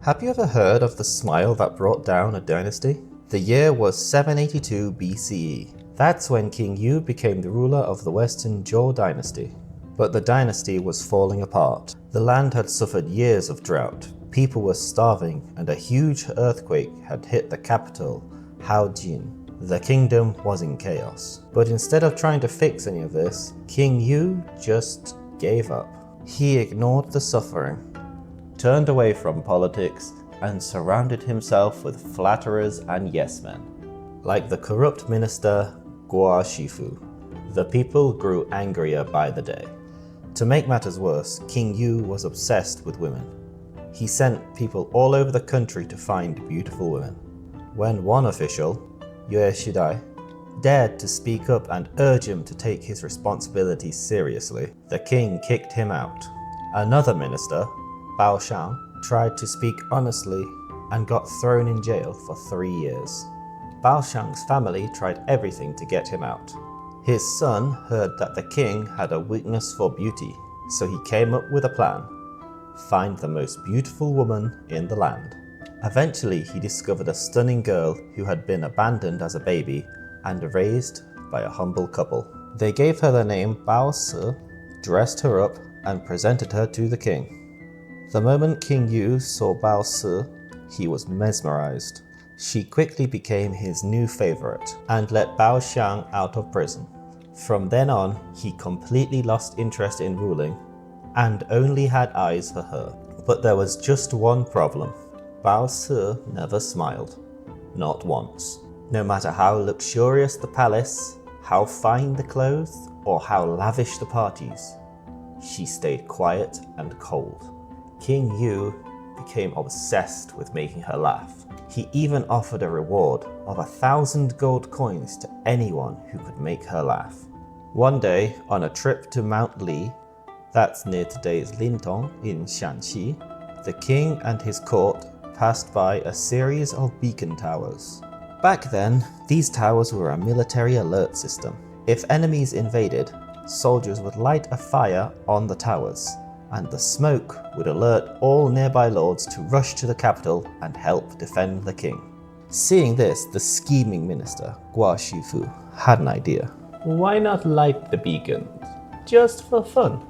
Have you ever heard of the smile that brought down a dynasty? The year was 782 BCE. That's when King Yu became the ruler of the Western Zhou dynasty. But the dynasty was falling apart. The land had suffered years of drought, people were starving, and a huge earthquake had hit the capital, Haojin. The kingdom was in chaos. But instead of trying to fix any of this, King Yu just gave up. He ignored the suffering, turned away from politics, and surrounded himself with flatterers and yes-men. Like the corrupt minister Guo Shifu, the people grew angrier by the day. To make matters worse, King Yu was obsessed with women. He sent people all over the country to find beautiful women. When one official, Yue Shidai, dared to speak up and urge him to take his responsibilities seriously, the king kicked him out. Another minister, Bao Shang, tried to speak honestly and got thrown in jail for 3 years. Bao Shang's family tried everything to get him out. His son heard that the king had a weakness for beauty, so he came up with a plan: find the most beautiful woman in the land. Eventually, he discovered a stunning girl who had been abandoned as a baby and raised by a humble couple. They gave her the name Bao Si, dressed her up, and presented her to the king. The moment King Yu saw Bao Si, he was mesmerized. She quickly became his new favorite and let Bao Xiang out of prison. From then on, he completely lost interest in ruling and only had eyes for her. But there was just one problem. Bao Si never smiled. Not once. No matter how luxurious the palace, how fine the clothes, or how lavish the parties, she stayed quiet and cold. King Yu became obsessed with making her laugh. He even offered a reward of 1,000 gold coins to anyone who could make her laugh. One day, on a trip to Mount Li, that's near today's Lintong in Shanxi, the king and his court passed by a series of beacon towers. Back then, these towers were a military alert system. If enemies invaded, soldiers would light a fire on the towers, and the smoke would alert all nearby lords to rush to the capital and help defend the king. Seeing this, the scheming minister, Guo Shifu, had an idea. Why not light the beacons, just for fun?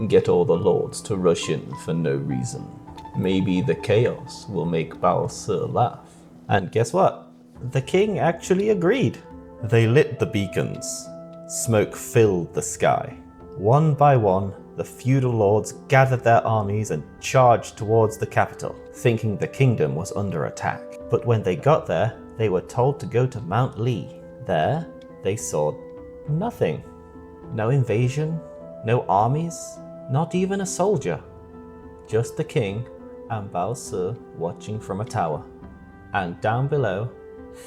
Get all the lords to rush in for no reason. Maybe the chaos will make Bao Si laugh. And guess what? The king actually agreed. They lit the beacons. Smoke filled the sky. One by one, the feudal lords gathered their armies and charged towards the capital, thinking the kingdom was under attack. But when they got there, they were told to go to Mount Li. There, they saw nothing. No invasion, no armies, not even a soldier. Just the king and Bao Si watching from a tower. And down below,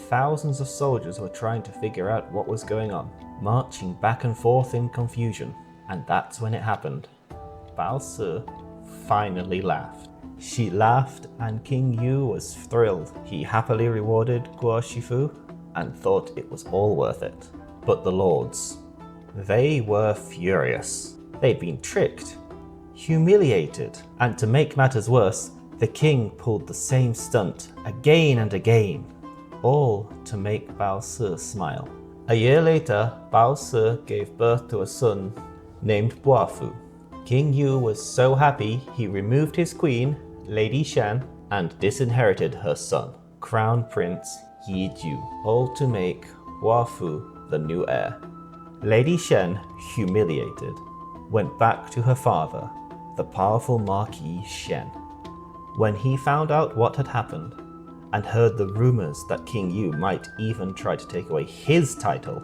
thousands of soldiers were trying to figure out what was going on, marching back and forth in confusion. And that's when it happened. Bao Si finally laughed. She laughed and King Yu was thrilled. He happily rewarded Guo Shifu and thought it was all worth it. But the lords, they were furious. They'd been tricked, humiliated, and to make matters worse, the king pulled the same stunt again and again, all to make Bao Si smile. A year later, Bao Si gave birth to a son named Boafu. King Yu was so happy he removed his queen, Lady Shen, and disinherited her son, Crown Prince Yiju, all to make Boafu the new heir. Lady Shen, humiliated, went back to her father, the powerful Marquis Shen. When he found out what had happened, and heard the rumors that King Yu might even try to take away his title,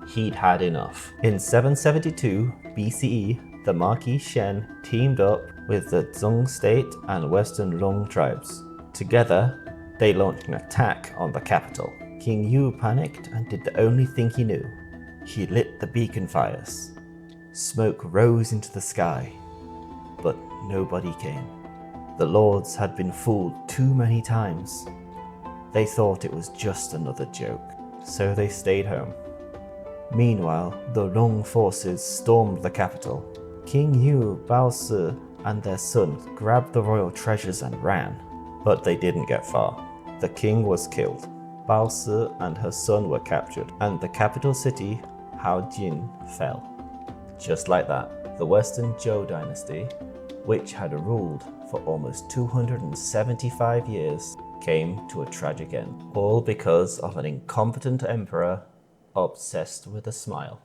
he'd had enough. In 772 BCE, the Marquis Shen teamed up with the Zhong state and Western Long tribes. Together, they launched an attack on the capital. King Yu panicked and did the only thing he knew. He lit the beacon fires. Smoke rose into the sky, but nobody came. The lords had been fooled too many times. They thought it was just another joke, so they stayed home. Meanwhile, the Long forces stormed the capital. King Yu, Bao Si, and their son grabbed the royal treasures and ran. But they didn't get far. The king was killed. Bao Si and her son were captured, and the capital city, Haojin, fell. Just like that, the Western Zhou dynasty, which had ruled for almost 275 years, came to a tragic end, all because of an incompetent emperor obsessed with a smile.